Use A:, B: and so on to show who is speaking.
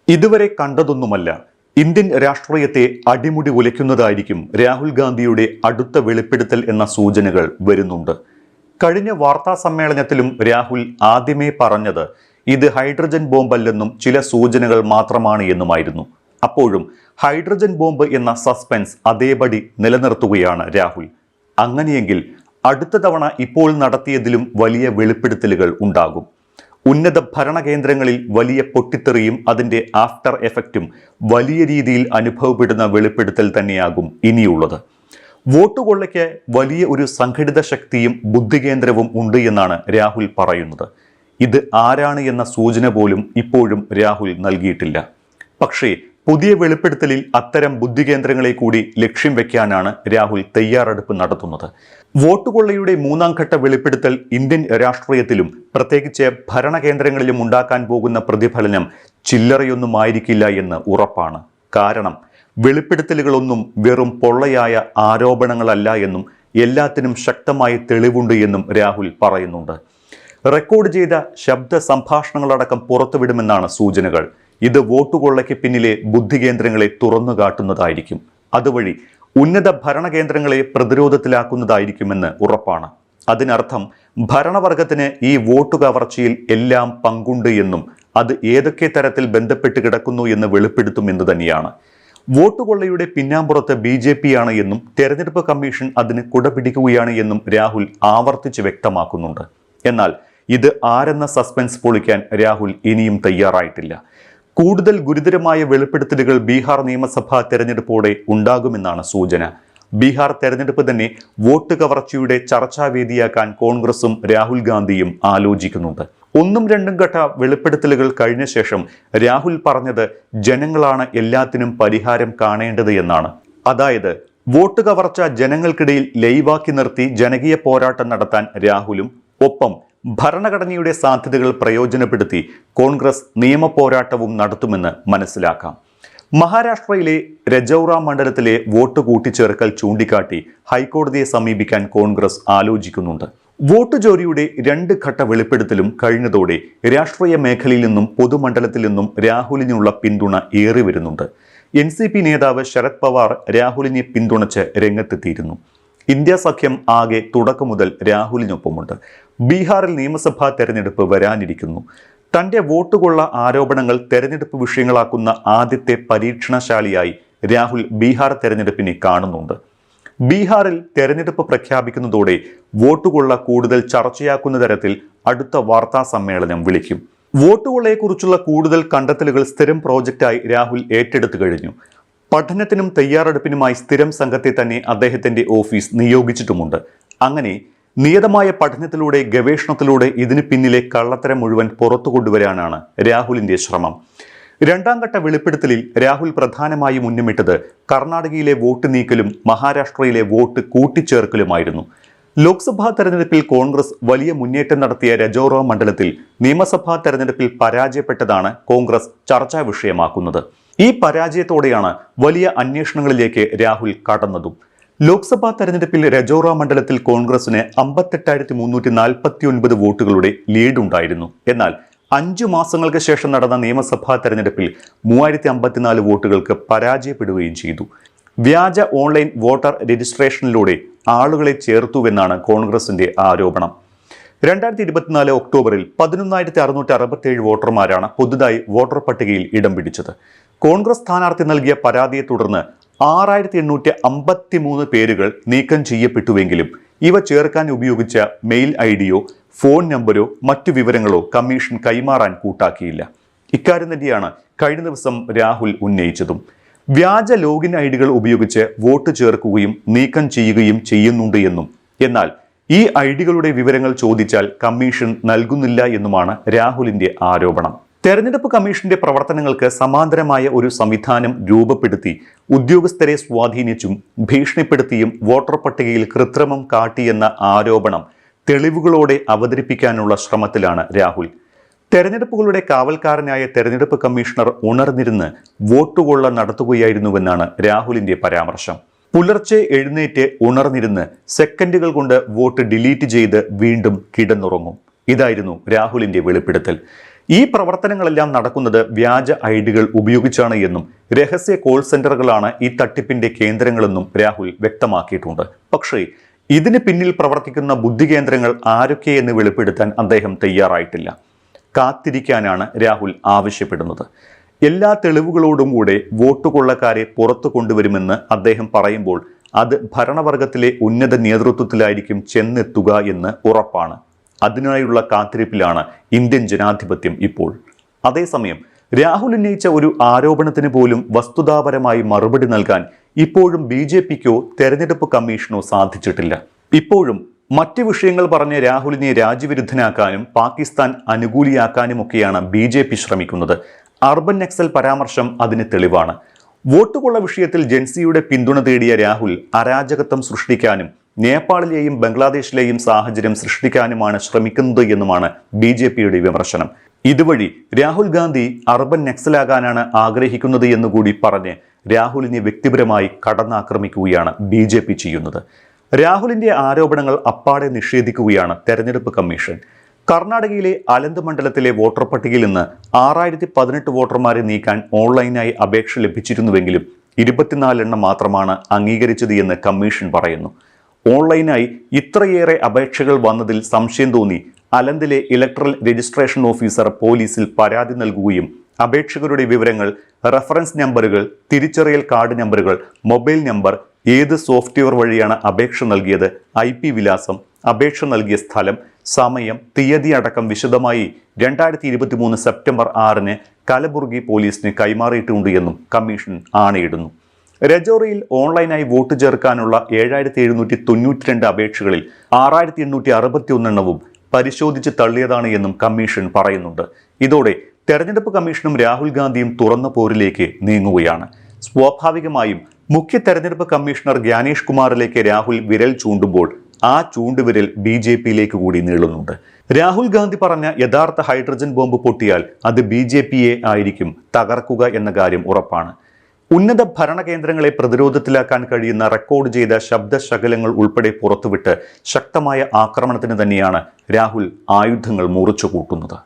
A: ഇതുവരെ കണ്ടതൊന്നുമല്ല. ഇന്ത്യൻ രാഷ്ട്രീയത്തെ അടിമുടി ഉലയ്ക്കുന്നതായിരിക്കും രാഹുൽ ഗാന്ധിയുടെ അടുത്ത വെളിപ്പെടുത്തൽ എന്ന സൂചനകൾ വരുന്നുണ്ട്. കഴിഞ്ഞ വാർത്താ സമ്മേളനത്തിലും രാഹുൽ ആദ്യമേ പറഞ്ഞത് ഇത് ഹൈഡ്രജൻ ബോംബല്ലെന്നും ചില സൂചനകൾ മാത്രമാണ് എന്നുമായിരുന്നു. അപ്പോഴും ഹൈഡ്രജൻ ബോംബ് എന്ന സസ്പെൻസ് അതേപടി നിലനിർത്തുകയാണ് രാഹുൽ. അങ്ങനെയെങ്കിൽ അടുത്ത തവണ ഇപ്പോൾ നടത്തിയതിലും വലിയ വെളിപ്പെടുത്തലുകൾ ഉണ്ടാകും. ഉന്നത ഭരണകേന്ദ്രങ്ങളിൽ വലിയ പൊട്ടിത്തെറിയും അതിൻ്റെ ആഫ്റ്റർ എഫക്റ്റും വലിയ രീതിയിൽ അനുഭവപ്പെടുന്ന വെളിപ്പെടുത്തൽ തന്നെയാകും ഇനിയുള്ളത്. വോട്ടുകൊള്ളയ്ക്ക് വലിയ ഒരു സംഘടിത ശക്തിയും ബുദ്ധികേന്ദ്രവും ഉണ്ട് എന്നാണ് രാഹുൽ പറയുന്നത്. ഇത് ആരാണ് എന്ന സൂചന പോലും ഇപ്പോഴും രാഹുൽ നൽകിയിട്ടില്ല. പക്ഷേ പുതിയ വെളിപ്പെടുത്തലിൽ അത്തരം ബുദ്ധികേന്ദ്രങ്ങളെ കൂടി ലക്ഷ്യം വെക്കാനാണ് രാഹുൽ തയ്യാറെടുപ്പ് നടത്തുന്നത്. വോട്ടുകൊള്ളയുടെ മൂന്നാം ഘട്ട വെളിപ്പെടുത്തൽ ഇന്ത്യൻ രാഷ്ട്രീയത്തിലും പ്രത്യേകിച്ച് ഭരണകേന്ദ്രങ്ങളിലും ഉണ്ടാക്കാൻ പോകുന്ന പ്രതിഫലനം ചില്ലറയൊന്നുമായിരിക്കില്ല എന്ന് ഉറപ്പാണ്. കാരണം വെളിപ്പെടുത്തലുകളൊന്നും വെറും പൊള്ളയായ ആരോപണങ്ങളല്ല എന്നും എല്ലാത്തിനും ശക്തമായ തെളിവുണ്ട് എന്നും രാഹുൽ പറയുന്നുണ്ട്. റെക്കോർഡ് ചെയ്ത ശബ്ദ സംഭാഷണങ്ങളടക്കം പുറത്തുവിടുമെന്നാണ് സൂചനകൾ. ഇത് വോട്ടുകൊള്ളയ്ക്ക് പിന്നിലെ ബുദ്ധികേന്ദ്രങ്ങളെ തുറന്നു കാട്ടുന്നതായിരിക്കും. അതുവഴി ഉന്നത ഭരണകേന്ദ്രങ്ങളെ പ്രതിരോധത്തിലാക്കുന്നതായിരിക്കുമെന്ന് ഉറപ്പാണ്. അതിനർത്ഥം ഭരണവർഗത്തിന് ഈ വോട്ടു കവർച്ചയിൽ എല്ലാം പങ്കുണ്ട് എന്നും അത് ഏതൊക്കെ തരത്തിൽ ബന്ധപ്പെട്ട് കിടക്കുന്നു എന്ന് വെളിപ്പെടുത്തും എന്ന് തന്നെയാണ്. വോട്ടുകൊള്ളയുടെ പിന്നാമ്പുറത്ത് BJP ആണ് എന്നും തെരഞ്ഞെടുപ്പ് കമ്മീഷൻ അതിന് കുടപിടിക്കുകയാണ് എന്നും രാഹുൽ ആവർത്തിച്ച് വ്യക്തമാക്കുന്നുണ്ട്. എന്നാൽ ഇത് ആരെന്ന സസ്പെൻസ് പൊളിക്കാൻ രാഹുൽ ഇനിയും തയ്യാറായിട്ടില്ല. കൂടുതൽ ഗുരുതരമായ വെളിപ്പെടുത്തലുകൾ ബീഹാർ നിയമസഭാ തെരഞ്ഞെടുപ്പോടെ ഉണ്ടാകുമെന്നാണ് സൂചന. ബീഹാർ തെരഞ്ഞെടുപ്പ് തന്നെ വോട്ട് കവർച്ചയുടെ ചർച്ചാവേദിയാക്കാൻ കോൺഗ്രസും രാഹുൽ ഗാന്ധിയും ആലോചിക്കുന്നുണ്ട്. ഒന്നും രണ്ടും ഘട്ട വെളിപ്പെടുത്തലുകൾ കഴിഞ്ഞ ശേഷം രാഹുൽ പറഞ്ഞത് ജനങ്ങളാണ് എല്ലാത്തിനും പരിഹാരം കാണേണ്ടത് എന്നാണ്. അതായത് വോട്ട് കവർച്ച ജനങ്ങൾക്കിടയിൽ ലൈവാക്കി നിർത്തി ജനകീയ പോരാട്ടം നടത്താൻ രാഹുലും ഒപ്പം ഭരണഘടനയുടെ സാധ്യതകൾ പ്രയോജനപ്പെടുത്തി കോൺഗ്രസ് നിയമപോരാട്ടവും നടത്തുമെന്ന് മനസ്സിലാക്കാം. മഹാരാഷ്ട്രയിലെ രജൌറ മണ്ഡലത്തിലെ വോട്ട് കൂട്ടിച്ചേർക്കൽ ചൂണ്ടിക്കാട്ടി ഹൈക്കോടതിയെ സമീപിക്കാൻ കോൺഗ്രസ് ആലോചിക്കുന്നുണ്ട്. വോട്ട് ചോരിയുടെ 2 ഘട്ട വെളിപ്പെടുത്തലും കഴിഞ്ഞതോടെ രാഷ്ട്രീയ മേഖലയിൽ നിന്നും പൊതുമണ്ഡലത്തിൽ നിന്നും രാഹുലിനുള്ള പിന്തുണ ഏറി വരുന്നുണ്ട്. NCP നേതാവ് ശരത് പവാർ രാഹുലിനെ പിന്തുണച്ച് രംഗത്തെത്തിയിരുന്നു. ഇന്ത്യ സഖ്യം ആകെ തുടക്കം മുതൽ രാഹുലിനൊപ്പമുണ്ട്. ബീഹാറിൽ നിയമസഭാ തെരഞ്ഞെടുപ്പ് വരാനിരിക്കുന്നു. തന്റെ വോട്ടുകൊള്ള ആരോപണങ്ങൾ തെരഞ്ഞെടുപ്പ് വിഷയങ്ങളാക്കുന്ന ആദ്യത്തെ പരീക്ഷണശാലിയായി രാഹുൽ ബീഹാർ തെരഞ്ഞെടുപ്പിനെ കാണുന്നുണ്ട്. ബീഹാറിൽ തെരഞ്ഞെടുപ്പ് പ്രഖ്യാപിക്കുന്നതോടെ വോട്ടുകൊള്ള കൂടുതൽ ചർച്ചയാക്കുന്ന തരത്തിൽ അടുത്ത വാർത്താ സമ്മേളനം വിളിക്കും. വോട്ടുകൊള്ളയെക്കുറിച്ചുള്ള കൂടുതൽ കണ്ടെത്തലുകൾ സ്ഥിരം പ്രോജക്റ്റായി രാഹുൽ ഏറ്റെടുത്തു കഴിഞ്ഞു. പഠനത്തിനും തയ്യാറെടുപ്പിനുമായി സ്ഥിരം സംഘത്തെ തന്നെ അദ്ദേഹത്തിന്റെ ഓഫീസ് നിയോഗിച്ചിട്ടുമുണ്ട്. അങ്ങനെ നിയതമായ പഠനത്തിലൂടെ ഗവേഷണത്തിലൂടെ ഇതിന് പിന്നിലെ കള്ളത്തരം മുഴുവൻ പുറത്തു കൊണ്ടുവരാനാണ് രാഹുലിന്റെ ശ്രമം. രണ്ടാം ഘട്ട വെളിപ്പെടുത്തലിൽ രാഹുൽ പ്രധാനമായും ഉന്നമിട്ടത് കർണാടകയിലെ വോട്ട് നീക്കലും മഹാരാഷ്ട്രയിലെ വോട്ട് കൂട്ടിച്ചേർക്കലുമായിരുന്നു. ലോക്സഭാ തെരഞ്ഞെടുപ്പിൽ കോൺഗ്രസ് വലിയ മുന്നേറ്റം നടത്തിയ രജൌറ മണ്ഡലത്തിൽ നിയമസഭാ തെരഞ്ഞെടുപ്പിൽ പരാജയപ്പെട്ടതാണ് കോൺഗ്രസ് ചർച്ചാ വിഷയമാക്കുന്നത്. ഈ പരാജയത്തോടെയാണ് വലിയ അന്വേഷണങ്ങളിലേക്ക് രാഹുൽ കടന്നതും. ലോക്സഭാ തെരഞ്ഞെടുപ്പിൽ രജൌറ മണ്ഡലത്തിൽ കോൺഗ്രസിന് 58,349 വോട്ടുകളുടെ ലീഡ് ഉണ്ടായിരുന്നു. എന്നാൽ 5 മാസങ്ങൾക്ക് ശേഷം നടന്ന നിയമസഭാ തെരഞ്ഞെടുപ്പിൽ 3054 വോട്ടുകൾക്ക് പരാജയപ്പെടുകയും ചെയ്തു. വ്യാജ ഓൺലൈൻ വോട്ടർ രജിസ്ട്രേഷനിലൂടെ ആളുകളെ ചേർത്തുവെന്നാണ് കോൺഗ്രസിന്റെ ആരോപണം. 2024 ഒക്ടോബറിൽ 11,667 വോട്ടർമാരാണ് പുതുതായി വോട്ടർ പട്ടികയിൽ ഇടം പിടിച്ചത്. കോൺഗ്രസ് സ്ഥാനാർത്ഥി നൽകിയ പരാതിയെ തുടർന്ന് 6,853 പേരുകൾ നീക്കം ചെയ്യപ്പെട്ടുവെങ്കിലും ഇവ ചേർക്കാൻ ഉപയോഗിച്ച മെയിൽ ഐഡിയോ ഫോൺ നമ്പരോ മറ്റു വിവരങ്ങളോ കമ്മീഷൻ കൈമാറാൻ കൂട്ടാക്കിയില്ല. ഇക്കാര്യം തന്നെയാണ് കഴിഞ്ഞ ദിവസം രാഹുൽ ഉന്നയിച്ചതും. വ്യാജ ലോഗിൻ ഐഡികൾ ഉപയോഗിച്ച് വോട്ട് ചേർക്കുകയും നീക്കം ചെയ്യുകയും ചെയ്യുന്നുണ്ട് എന്നും എന്നാൽ ഈ ഐഡികളുടെ വിവരങ്ങൾ ചോദിച്ചാൽ കമ്മീഷൻ നൽകുന്നില്ല എന്നുമാണ് രാഹുലിന്റെ ആരോപണം. തെരഞ്ഞെടുപ്പ് കമ്മീഷന്റെ പ്രവർത്തനങ്ങൾക്ക് സമാന്തരമായ ഒരു സംവിധാനം രൂപപ്പെടുത്തി ഉദ്യോഗസ്ഥരെ സ്വാധീനിച്ചും ഭീഷണിപ്പെടുത്തിയും വോട്ടർ പട്ടികയിൽ കൃത്രിമം കാട്ടിയെന്ന ആരോപണം തെളിവുകളോടെ അവതരിപ്പിക്കാനുള്ള ശ്രമത്തിലാണ് രാഹുൽ. തെരഞ്ഞെടുപ്പുകളുടെ കാവൽക്കാരനായ തെരഞ്ഞെടുപ്പ് കമ്മീഷണർ ഉണർന്നിരുന്ന് വോട്ടുകൊള്ള നടത്തുകയായിരുന്നുവെന്നാണ് രാഹുലിന്റെ പരാമർശം. പുലർച്ചെ എഴുന്നേറ്റ് ഉണർന്നിരുന്ന് സെക്കൻഡുകൾ കൊണ്ട് വോട്ട് ഡിലീറ്റ് ചെയ്ത് വീണ്ടും കിടന്നുറങ്ങും. ഇതായിരുന്നു രാഹുലിന്റെ വെളിപ്പെടുത്തൽ. ഈ പ്രവർത്തനങ്ങളെല്ലാം നടക്കുന്നത് വ്യാജ ഐഡികൾ ഉപയോഗിച്ചാണ് എന്നും രഹസ്യ കോൾ സെന്ററുകളാണ് ഈ തട്ടിപ്പിന്റെ കേന്ദ്രങ്ങളെന്നും രാഹുൽ വ്യക്തമാക്കിയിട്ടുണ്ട്. പക്ഷേ ഇതിന് പിന്നിൽ പ്രവർത്തിക്കുന്ന ബുദ്ധികേന്ദ്രങ്ങൾ ആരൊക്കെയെന്ന് വെളിപ്പെടുത്താൻ അദ്ദേഹം തയ്യാറായിട്ടില്ല. കാത്തിരിക്കാനാണ് രാഹുൽ ആവശ്യപ്പെടുന്നത്. എല്ലാ തെളിവുകളോടും കൂടെ വോട്ട് കൊള്ളക്കാരെ പുറത്തു കൊണ്ടുവരുമെന്ന് അദ്ദേഹം പറയുമ്പോൾ അത് ഭരണവർഗത്തിലെ ഉന്നത നേതൃത്വത്തിലായിരിക്കും ചെന്നെത്തുക എന്ന് ഉറപ്പാണ്. അതിനായുള്ള കാത്തിരിപ്പിലാണ് ഇന്ത്യൻ ജനാധിപത്യം ഇപ്പോൾ. അതേസമയം രാഹുൽ ഉന്നയിച്ച ഒരു ആരോപണത്തിന് പോലും വസ്തുതാപരമായി മറുപടി നൽകാൻ ഇപ്പോഴും BJPക്കോ തെരഞ്ഞെടുപ്പ് കമ്മീഷനോ സാധിച്ചിട്ടില്ല. ഇപ്പോഴും മറ്റ് വിഷയങ്ങൾ പറഞ്ഞ് രാഹുലിനെ രാജ്യവിരുദ്ധനാക്കാനും പാകിസ്ഥാൻ അനുകൂലിയാക്കാനുമൊക്കെയാണ് BJP ശ്രമിക്കുന്നത്. അർബൻ നക്സൽ പരാമർശം അതിന് തെളിവാണ്. വോട്ടുകൊള്ള വിഷയത്തിൽ ജൻസിയുടെ പിന്തുണ തേടിയ രാഹുൽ അരാജകത്വം സൃഷ്ടിക്കാനും നേപ്പാളിലെയും ബംഗ്ലാദേശിലെയും സാഹചര്യം സൃഷ്ടിക്കാനുമാണ് ശ്രമിക്കുന്നത് എന്നുമാണ് BJPയുടെ വിമർശനം. ഇതുവഴി രാഹുൽ ഗാന്ധി അർബൻ നക്സലാകാനാണ് ആഗ്രഹിക്കുന്നത് എന്നുകൂടി പറഞ്ഞ് രാഹുലിനെ വ്യക്തിപരമായി കടന്നാക്രമിക്കുകയാണ് BJP ചെയ്യുന്നത്. രാഹുലിന്റെ ആരോപണങ്ങൾ അപ്പാടെ നിഷേധിക്കുകയാണ് തെരഞ്ഞെടുപ്പ് കമ്മീഷൻ. കർണാടകയിലെ അലന്ത് മണ്ഡലത്തിലെ വോട്ടർ പട്ടികയിൽ നിന്ന് 6018 വോട്ടർമാരെ നീക്കാൻ ഓൺലൈനായി അപേക്ഷ ലഭിച്ചിരുന്നുവെങ്കിലും 24 എണ്ണം മാത്രമാണ് അംഗീകരിച്ചത് എന്ന് കമ്മീഷൻ പറയുന്നു. ഓൺലൈനായി ഇത്രയേറെ അപേക്ഷകൾ വന്നതിൽ സംശയം തോന്നി അലന്തിലെ ഇലക്ട്രൽ രജിസ്ട്രേഷൻ ഓഫീസർ പോലീസിൽ പരാതി നൽകുകയും അപേക്ഷകരുടെ വിവരങ്ങൾ, റഫറൻസ് നമ്പറുകൾ, തിരിച്ചറിയൽ കാർഡ് നമ്പറുകൾ, മൊബൈൽ നമ്പർ, ഏത് സോഫ്റ്റ്വെയർ വഴിയാണ് അപേക്ഷ നൽകിയത്, IP വിലാസം, അപേക്ഷ നൽകിയ സ്ഥലം, സമയം, തീയതി അടക്കം വിശദമായി 2023 സെപ്റ്റംബർ 6 കലബുർഗി പോലീസിന് കൈമാറിയിട്ടുണ്ട് എന്നും കമ്മീഷൻ ആണയിടുന്നു. രജോറിയിൽ ഓൺലൈനായി വോട്ട് ചേർക്കാനുള്ള 7792 അപേക്ഷകളിൽ 6861 എണ്ണവും പരിശോധിച്ച് തള്ളിയതാണ് എന്നും കമ്മീഷൻ പറയുന്നുണ്ട്. ഇതോടെ തെരഞ്ഞെടുപ്പ് കമ്മീഷനും രാഹുൽ ഗാന്ധിയും തുറന്ന പോരിലേക്ക് നീങ്ങുകയാണ്. സ്വാഭാവികമായും മുഖ്യ തെരഞ്ഞെടുപ്പ് കമ്മീഷണർ ജ്ഞാനേഷ് കുമാറിലേക്ക് രാഹുൽ വിരൽ ചൂണ്ടുമ്പോൾ ആ ചൂണ്ടുവിരൽ BJPയിലേക്ക് കൂടി നീളുന്നുണ്ട്. രാഹുൽ ഗാന്ധി പറഞ്ഞ യഥാർത്ഥ ഹൈഡ്രജൻ ബോംബ് പൊട്ടിയാൽ അത് BJPയെ ആയിരിക്കും തകർക്കുക എന്ന കാര്യം ഉറപ്പാണ്. ഉന്നത ഭരണകേന്ദ്രങ്ങളെ പ്രതിരോധത്തിലാക്കാൻ കഴിയുന്ന റെക്കോർഡ് ചെയ്ത ശബ്ദശകലങ്ങൾ ഉൾപ്പെടെ പുറത്തുവിട്ട് ശക്തമായ ആക്രമണത്തിന് തന്നെയാണ് രാഹുൽ ആയുധങ്ങൾ മുറിച്ചു കൂട്ടുന്നത്.